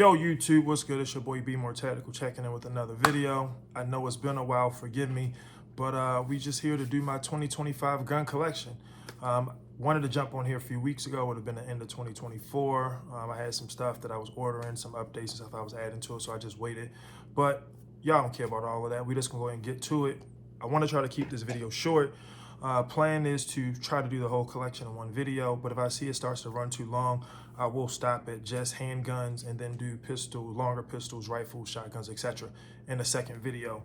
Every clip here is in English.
Yo YouTube, what's good? It's your boy Bmore.Tactical checking in with another video. I know it's been a while, forgive me, but we just here to do my 2025 gun collection. Wanted to jump on here a few weeks ago, would have been the end of 2024. I had some stuff that I was ordering, some updates and stuff I was adding to it, so I just waited. But y'all don't care about all of that. We just gonna go ahead and get to it. I want to try to keep this video short. Plan is to try to do the whole collection in one video, but if I see it starts to run too long, I will stop at just handguns and then do longer pistols, rifles, shotguns, etc. in the second video.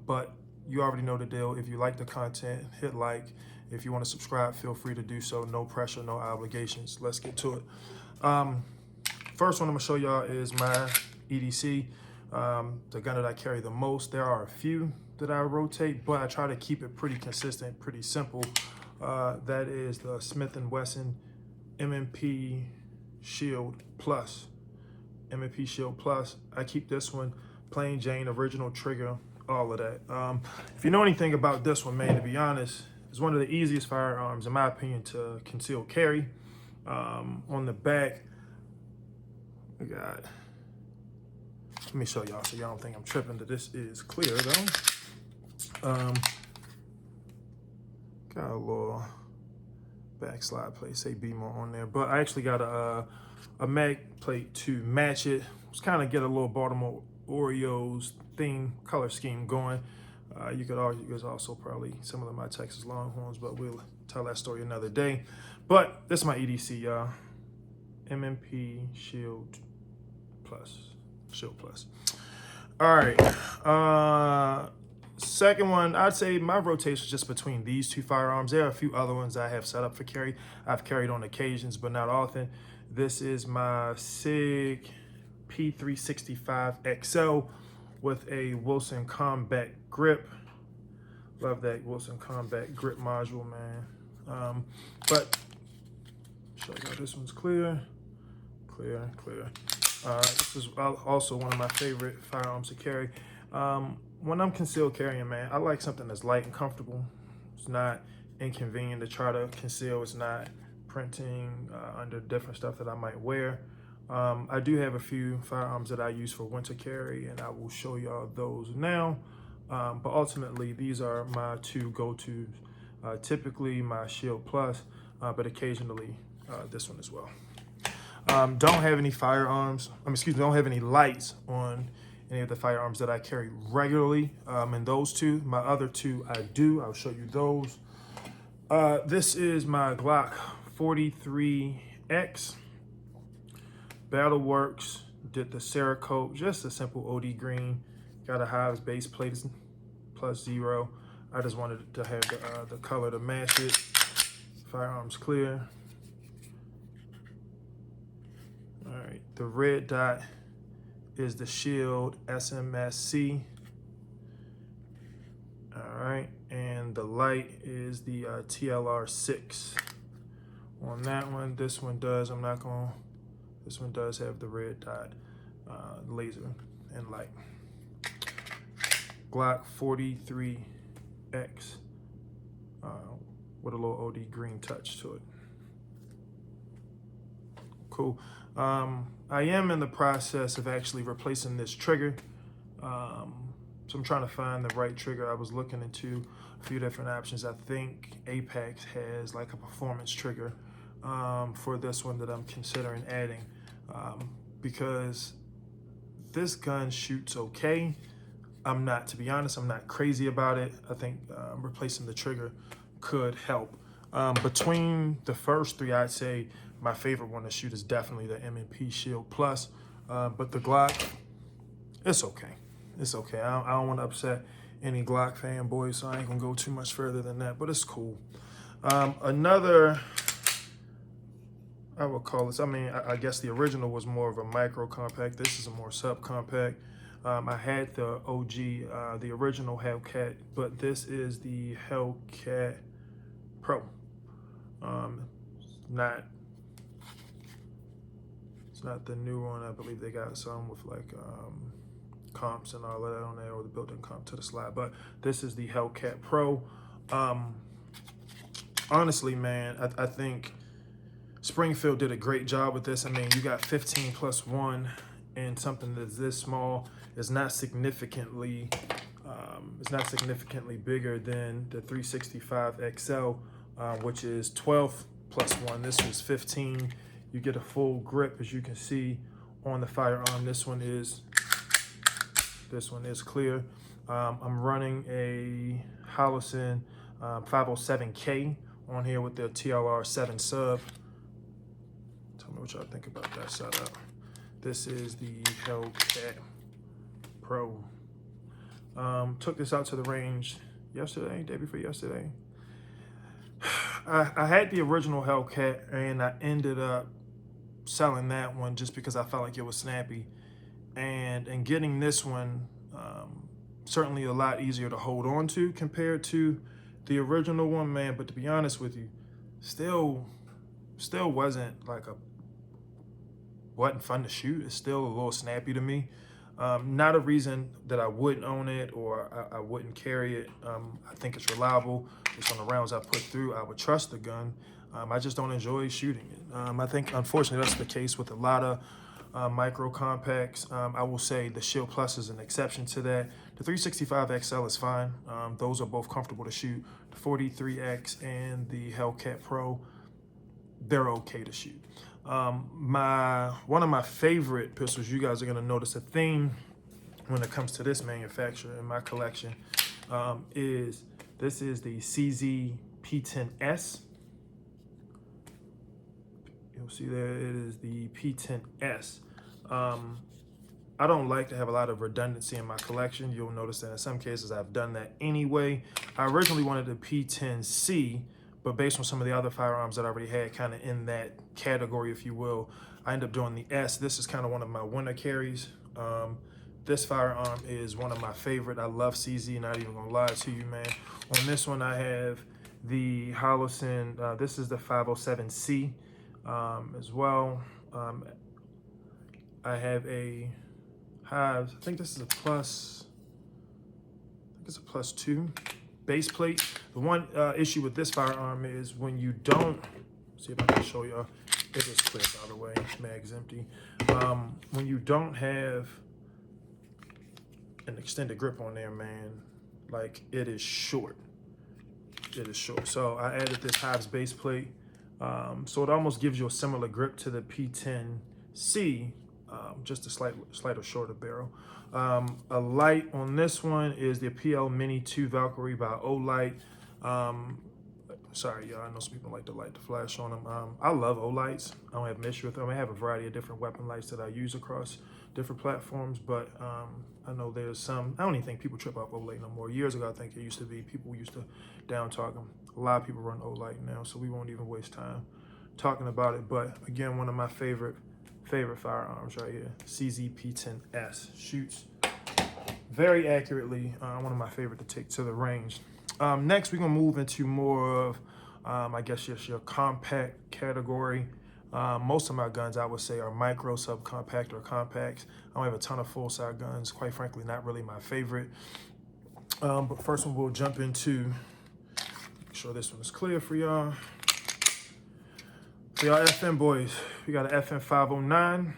But you already know the deal. If you like the content, hit like. If you want to subscribe, feel free to do so. No pressure, no obligations. Let's get to it. First one I'm gonna show y'all is my EDC, the gun that I carry the most. There are a few that I rotate, but I try to keep it pretty consistent, pretty simple. That is the Smith & Wesson M&P Shield Plus. M&P Shield Plus. I keep this one plain Jane, original trigger, all of that. If you know anything about this one, man, to be honest, it's one of the easiest firearms, in my opinion, to conceal carry. On the back, we got, let me show y'all so y'all don't think I'm tripping that this is clear though. Got a little backslide plate, say Bmore on there, but I actually got a mag plate to match it. Just kind of get a little Baltimore Orioles theme, color scheme going. You guys also probably similar to my Texas Longhorns, but we'll tell that story another day. But this is my EDC, y'all. M&P Shield Plus. Shield Plus. All right. Second one, I'd say my rotation is just between these two firearms. There are a few other ones I have set up for carry. I've carried on occasions, but not often. This is my SIG P365 XL with a Wilson Combat grip. Love that Wilson Combat grip module, man. But show you this one's clear. Clear. This is also one of my favorite firearms to carry. When I'm concealed carrying, man, I like something that's light and comfortable. It's not inconvenient to try to conceal. It's not printing under different stuff that I might wear. I do have a few firearms that I use for winter carry, and I will show y'all those now. But ultimately, these are my two go-tos. Typically my Shield Plus, but occasionally this one as well. Don't have any firearms, don't have any lights on any of the firearms that I carry regularly. And those two, my other two I do. I'll show you those. This is my Glock 43X. Battleworks, did the Cerakote, just a simple OD green. Got a Hives base plate +0. I just wanted to have the color to match it. Firearms clear. All right, the red dot is the Shield SMSC. All right, and the light is the TLR6. On that one, this one does, this one does have the red dot laser and light. Glock 43X with a little OD green touch to it. Cool. I am in the process of actually replacing this trigger. So I'm trying to find the right trigger. I was looking into a few different options. I think Apex has like a performance trigger for this one that I'm considering adding, because this gun shoots okay. To be honest, I'm not crazy about it. I think replacing the trigger could help. Between the first three, I'd say my favorite one to shoot is definitely the M&P Shield Plus. But the Glock, it's okay. It's okay. I don't want to upset any Glock fanboys, so I ain't gonna go too much further than that, but it's cool. Another, I would call this, I guess the original was more of a micro compact. This is a more subcompact. I had the OG, the original Hellcat, but this is the Hellcat Pro. It's not the new one. I believe they got some with like comps and all of that on there, or the built-in comp to the slide. But this is the Hellcat Pro. Honestly, man, I think Springfield did a great job with this. You got 15+1 in something that's this small is not significantly bigger than the 365 XL, which is 12 plus 1. This is 15. You get a full grip, as you can see on the firearm. This one is clear. I'm running a Holosun 507K on here with the TLR 7 sub. Tell me what y'all think about that setup. This is the Hellcat Pro. Took this out to the range yesterday, day before yesterday. I had the original Hellcat and I ended up selling that one just because I felt like it was snappy. And getting this one, certainly a lot easier to hold on to compared to the original one, man. But to be honest with you, still wasn't fun to shoot. It's still a little snappy to me. Not a reason that I wouldn't own it or I wouldn't carry it. I think it's reliable. Based on the rounds I put through, I would trust the gun. I just don't enjoy shooting it. I think, unfortunately, that's the case with a lot of micro compacts. I will say the Shield Plus is an exception to that. The 365 XL is fine. Those are both comfortable to shoot. The 43X and the Hellcat Pro, they're okay to shoot. One of my favorite pistols, you guys are gonna notice a theme when it comes to this manufacturer in my collection, is the CZ P10S. You'll see there it is the P10S. I don't like to have a lot of redundancy in my collection. You'll notice that in some cases I've done that anyway. I originally wanted the P10C, but based on some of the other firearms that I already had kind of in that category, if you will, I ended up doing the S. This is kind of one of my winter carries. This firearm is one of my favorite. I love CZ, not even gonna lie to you, man. On this one, I have the Holosun, this is the 507C as well. I have I think this is a plus, I think it's a +2 base plate. The one issue with this firearm is when you don't, see if I can show y'all, it is clear by the way, mag's empty. When you don't have an extended grip on there, man, like it is short. It is short. So I added this Hives base plate. So it almost gives you a similar grip to the P10C, just a slightly shorter barrel. A light on this one is the PL Mini 2 Valkyrie by Olight. Sorry, y'all, I know some people like to light the flash on them. I love Olights. I don't have an issue with them. I have a variety of different weapon lights that I use across different platforms, but I know there's some, I don't even think people trip off Olight no more. Years ago, I think it used to be, people used to down talk them. A lot of people run Olight now, so we won't even waste time talking about it. But again, one of my favorite firearms right here, CZ P10S. Shoots very accurately. One of my favorite to take to the range. Next, we're gonna move into more of, I guess, just your compact category. Most of my guns, I would say, are micro, subcompact, or compacts. I don't have a ton of full-size guns. Quite frankly, not really my favorite. But first one we'll jump into, make sure this one is clear for y'all. For y'all FM boys, we got an FM 509.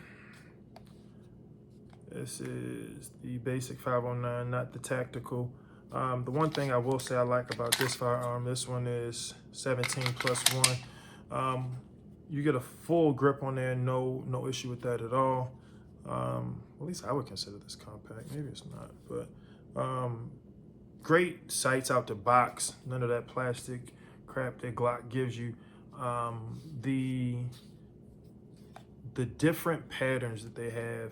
This is the basic 509, not the tactical. The one thing I will say I like about this firearm, this one is 17 plus 1. You get a full grip on there, no issue with that at all. At least I would consider this compact. Maybe it's not, but great sights out the box. None of that plastic crap that Glock gives you. The different patterns that they have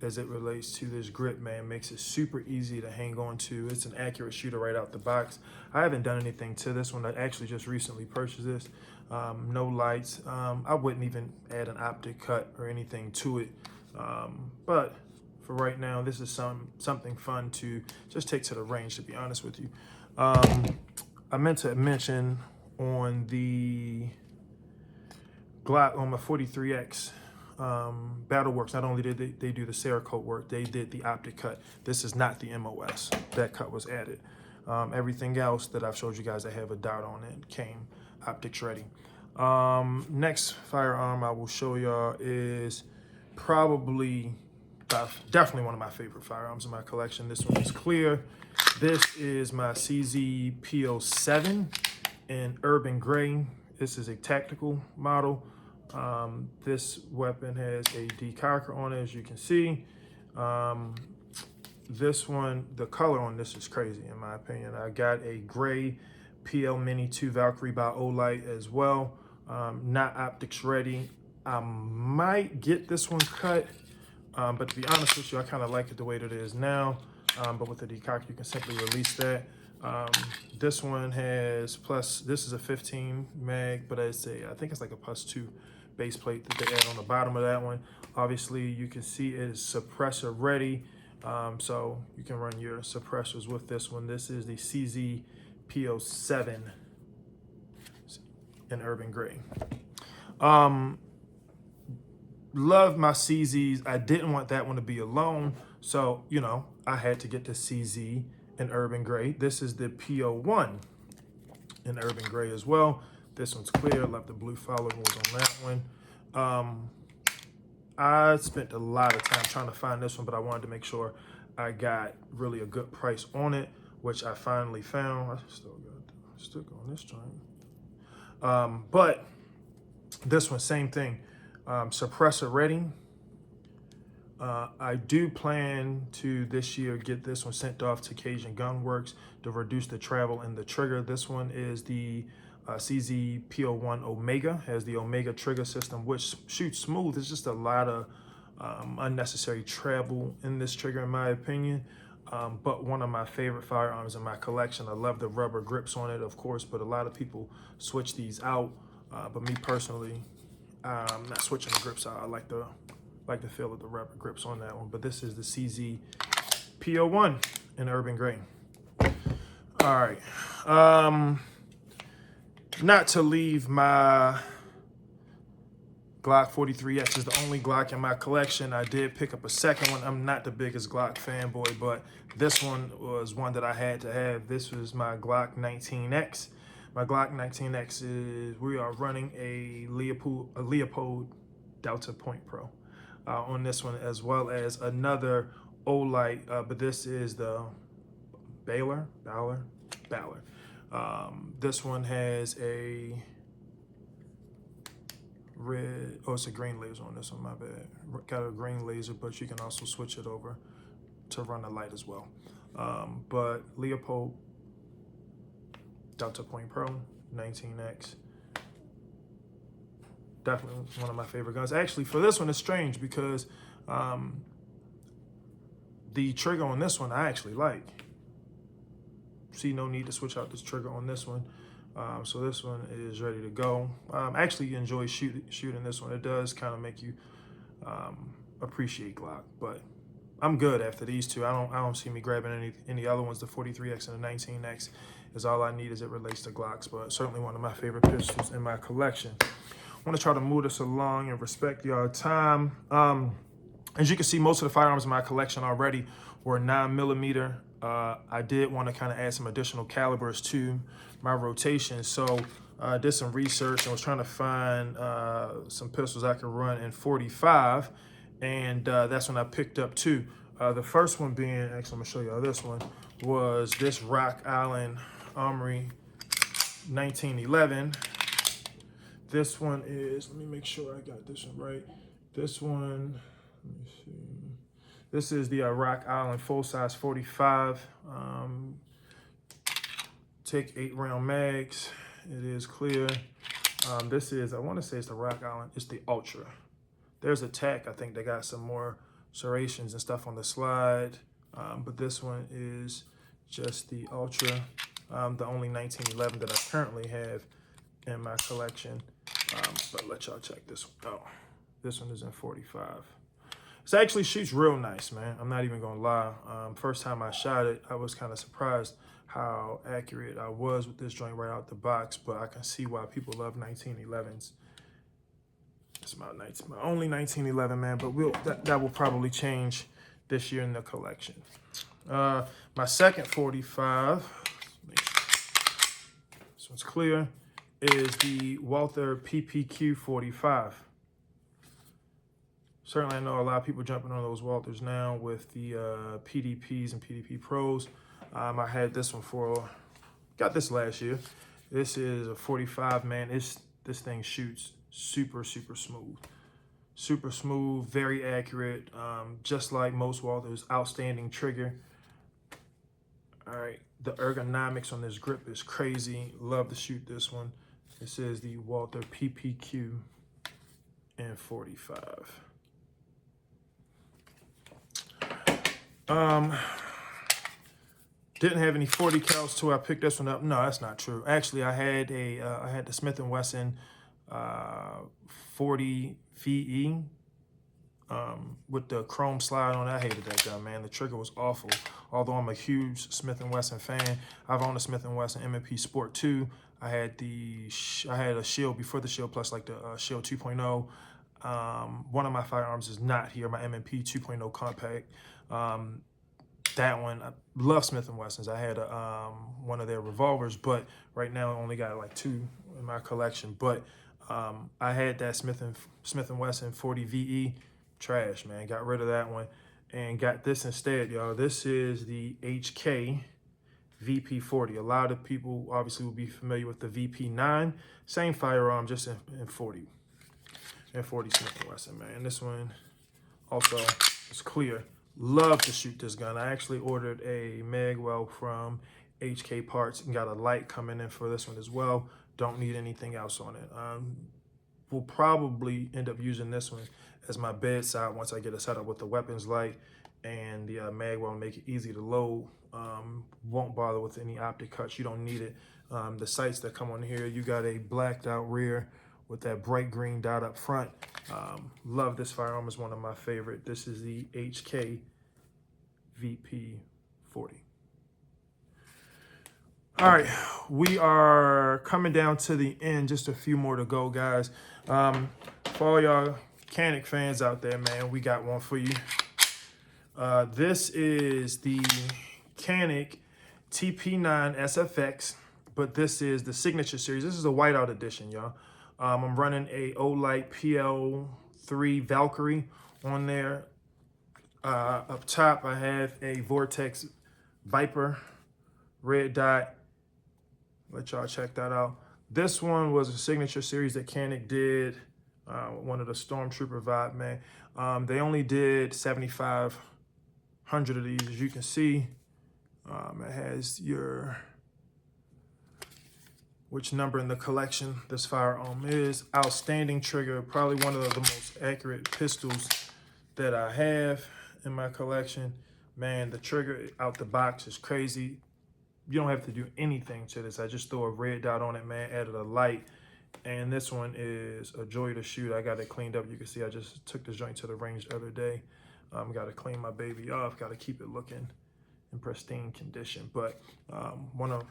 as it relates to this grip, man, makes it super easy to hang on to. It's an accurate shooter right out the box. I haven't done anything to this one. I actually just recently purchased this. No lights. I wouldn't even add an optic cut or anything to it. But for right now, this is something fun to just take to the range, to be honest with you. I meant to mention on the Glock, on my 43X, Battleworks, not only did they do the Cerakote work, they did the optic cut. This is not the MOS. That cut was added. Everything else that I've showed you guys that have a dot on it came optics ready. Next firearm I will show y'all is probably definitely one of my favorite firearms in my collection. This one is clear. This is my CZ P.1 in urban gray. This is a tactical model. This weapon has a decocker on it, as you can see. This one, the color on this is crazy, in my opinion. I got a gray PL Mini 2 Valkyrie by Olight as well. Not optics ready. I might get this one cut, but to be honest with you, I kind of like it the way that it is now. But with the decocker, you can simply release that. This one has this is a 15 mag, but I think it's like a +2 base plate that they add on the bottom of that one. Obviously, you can see it is suppressor ready. So you can run your suppressors with this one. This is the CZ P.1 in urban gray. Love my CZs. I didn't want that one to be alone, so you know I had to get the CZ in urban gray. This is the P.1 in urban gray as well. This one's clear. Love the blue follow holes on that one. I spent a lot of time trying to find this one, but I wanted to make sure I got really a good price on it, which I finally found. I still got on this joint. But this one, same thing. Suppressor ready. I do plan to this year get this one sent off to Cajun Gun Works to reduce the travel in the trigger. This one is the CZ P.1 Omega, has the Omega trigger system, which shoots smooth. It's just a lot of unnecessary travel in this trigger, in my opinion. But one of my favorite firearms in my collection. I love the rubber grips on it, of course, but a lot of people switch these out. But me personally, I'm not switching the grips out. I like the feel of the rubber grips on that one. But this is the CZ P.1 in urban gray. All right. Not to leave my Glock 43X is the only Glock in my collection. I did pick up a second one. I'm not the biggest Glock fanboy, but this one was one that I had to have. This was my Glock 19X. My Glock 19X is, we are running a Leopold Delta Point Pro on this one, as well as another Olight, but this is the Ballard. This one has a red, it's a green laser on this one, my bad. Got a green laser, but you can also switch it over to run the light as well. But Leopold Delta Point Pro 19X, definitely one of my favorite guns. Actually, for this one, it's strange because the trigger on this one I actually like. See no need to switch out this trigger on this one. So this one is ready to go. Actually enjoy shooting this one. It does kind of make you appreciate Glock, but I'm good after these two. I don't see me grabbing any other ones. The 43X and the 19X is all I need as it relates to Glocks, but certainly one of my favorite pistols in my collection. I want to try to move this along and respect y'all time. As you can see, most of the firearms in my collection already were 9mm. I did want to kind of add some additional calibers to my rotation, so I did some research and was trying to find some pistols I could run in 45, and that's when I picked up two. The first one being, actually I'm gonna show y'all this one, was this Rock Island Armory 1911. This one is, let me make sure I got this one right. This one, let me see. This is the Rock Island full-size 45. Take 8-round mags. It is clear. This is, I want to say it's the Rock Island. It's the Ultra. There's a tack. I think they got some more serrations and stuff on the slide. But this one is just the Ultra. The only 1911 that I currently have in my collection. But let y'all check this one out. This one is in 45. It actually shoots real nice, man. I'm not even gonna lie. First time I shot it, I was kind of surprised how accurate I was with this joint right out the box, but I can see why people love 1911s. It's my only 1911, man, but that will probably change this year in the collection. My second 45, this one's clear, is the Walther PPQ 45. Certainly, I know a lot of people jumping on those Walthers now with the PDPs and PDP Pros. I had this one got this last year. This is a 45, man. This thing shoots super, super smooth. Super smooth, very accurate, just like most Walthers. Outstanding trigger. All right, the ergonomics on this grip is crazy. Love to shoot this one. This is the Walther PPQ in 45. Didn't have any 40 cals till I picked this one up. No, that's not true. Actually, I had the Smith & Wesson 40 VE with the chrome slide on it. I hated that gun, man. The trigger was awful. Although I'm a huge Smith & Wesson fan, I've owned a Smith & Wesson M&P Sport 2. I had a Shield before the Shield Plus, like the Shield 2.0. One of my firearms is not here, my M&P 2.0 compact. That one, I love Smith & Wessons. I had one of their revolvers, but right now I only got like 2 in my collection. But I had that Smith & Wesson 40 VE. Trash, man. Got rid of that one and got this instead, y'all. This is the HK VP40. A lot of people obviously will be familiar with the VP9. Same firearm, just in 40. And 40 Smith & Wesson, man. This one also is clear. Love to shoot this gun. I actually ordered a magwell from HK Parts and got a light coming in for this one as well. Don't need anything else on it. We'll probably end up using this one as my bedside once I get it set up with the weapons light and the magwell, make it easy to load. Won't bother with any optic cuts. You don't need it. The sights that come on here, you got a blacked out rear with that bright green dot up front. Love this firearm. Is one of my favorite. This is the HK VP40. All right, we are coming down to the end. Just a few more to go, guys. For all y'all Canik fans out there, man, we got one for you. This is the Canik TP9 SFX, but this is the signature series. This is a whiteout edition, y'all. I'm running a Olight PL3 Valkyrie on there. Up top, I have a Vortex Viper red dot. Let y'all check that out. This one was a signature series that Canik did. One of the Stormtrooper vibe, man. They only did 7,500 of these, as you can see. It has which number in the collection this firearm is. Outstanding trigger, probably one of the most accurate pistols that I have in my collection. Man, the trigger out the box is crazy. You don't have to do anything to this. I just throw a red dot on it, man, added a light. And this one is a joy to shoot. I got it cleaned up. You can see I just took this joint to the range the other day. Got to clean my baby off. Got to keep it looking in pristine condition. But one of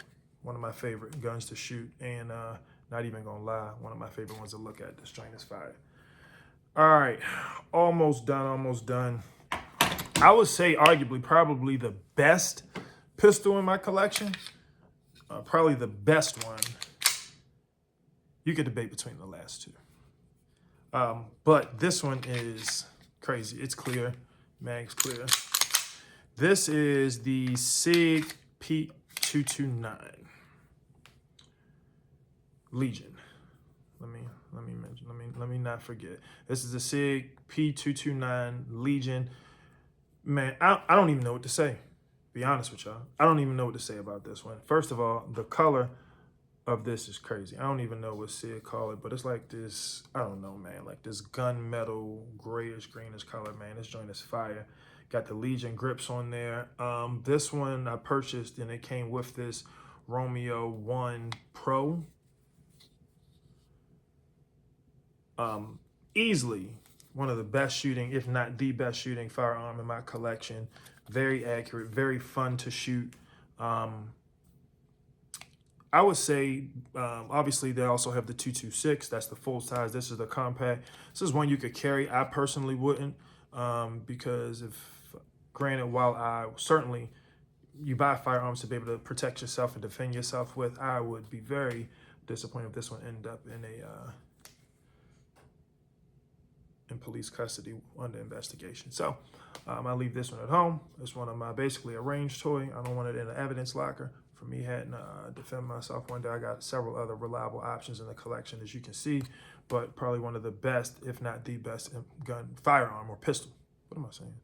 my favorite guns to shoot, and not even gonna lie, one of my favorite ones to look at. This joint is fire. All right, almost done. I would say arguably probably the best pistol in my collection. Probably the best one. You could debate between the last two. But this one is crazy. It's clear, mag's clear. This is the SIG P.229 Legion. Let me not forget. This is the SIG P.229 Legion. Man, I don't even know what to say. Be honest with y'all. I don't even know what to say about this one. First of all, the color of this is crazy. I don't even know what SIG call it, but it's like this, I don't know, man, like this gunmetal grayish greenish color, man. This joint is fire. Got the Legion grips on there. This one I purchased and it came with this Romeo 1 Pro. Easily one of the best shooting, if not the best shooting firearm in my collection. Very accurate, very fun to shoot. I would say, obviously they also have the 226. That's the full size. This is the compact. This is one you could carry. I personally wouldn't, because granted, while I certainly, you buy firearms to be able to protect yourself and defend yourself with, I would be very disappointed if this one ended up in in police custody under investigation. So I leave this one at home. It's one of my basically a range toy. I don't want it in an evidence locker. For me, having to defend myself one day, I got several other reliable options in the collection, as you can see, but probably one of the best, if not the best, gun, firearm or pistol. What am I saying?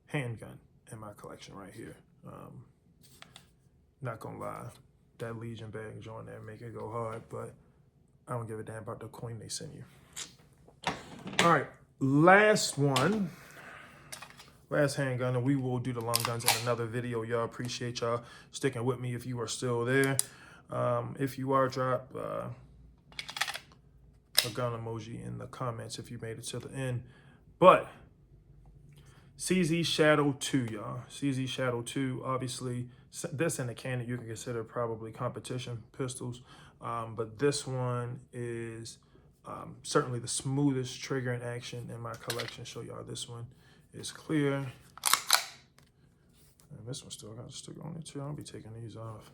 Handgun in my collection right here. Not gonna lie, that Legion bag joint there make it go hard, but I don't give a damn about the coin they send you. All right, last one. Last handgun, and we will do the long guns in another video. Y'all, appreciate y'all sticking with me if you are still there. If you are, drop a gun emoji in the comments if you made it to the end. But CZ Shadow 2, y'all. CZ Shadow 2, obviously, this in the canon you can consider probably competition pistols. But this one is certainly the smoothest trigger in action in my collection. Show y'all this one is clear. And this one still got a sticker on it too. I'll be taking these off.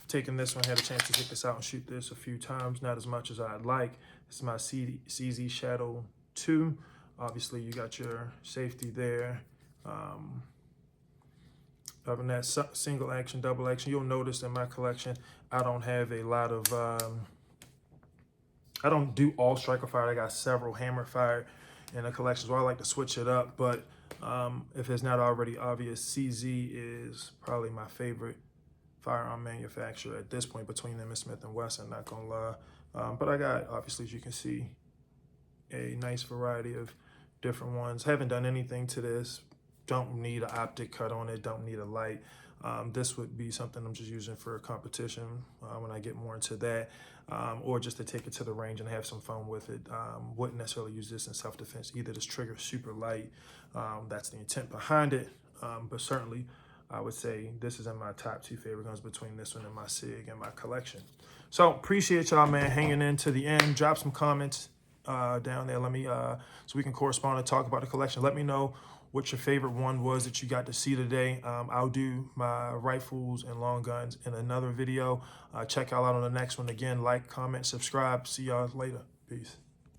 Taking this one, had a chance to take this out and shoot this a few times, not as much as I'd like. This is my CZ Shadow 2. Obviously, you got your safety there. Other than that, single action, double action. You'll notice in my collection, I don't have a lot of, I don't do all striker fire. I got several hammer fire in the collection, so I like to switch it up. But if it's not already obvious, CZ is probably my favorite firearm manufacturer at this point between them and Smith & Wesson, not gonna lie. But I got, obviously, as you can see, a nice variety of different ones. Haven't done anything to this. Don't need an optic cut on it. Don't need a light. This would be something I'm just using for a competition when I get more into that, or just to take it to the range and have some fun with it. Wouldn't necessarily use this in self-defense either. This trigger is super light. That's the intent behind it. But certainly, I would say this is in my top 2 favorite guns between this one and my SIG in my collection. So appreciate y'all, man, hanging in to the end. Drop some comments down there. Let me so we can correspond and talk about the collection. Let me know what your favorite one was that you got to see today. I'll do my rifles and long guns in another video. Check y'all out on the next one. Again, like, comment, subscribe. See y'all later. Peace.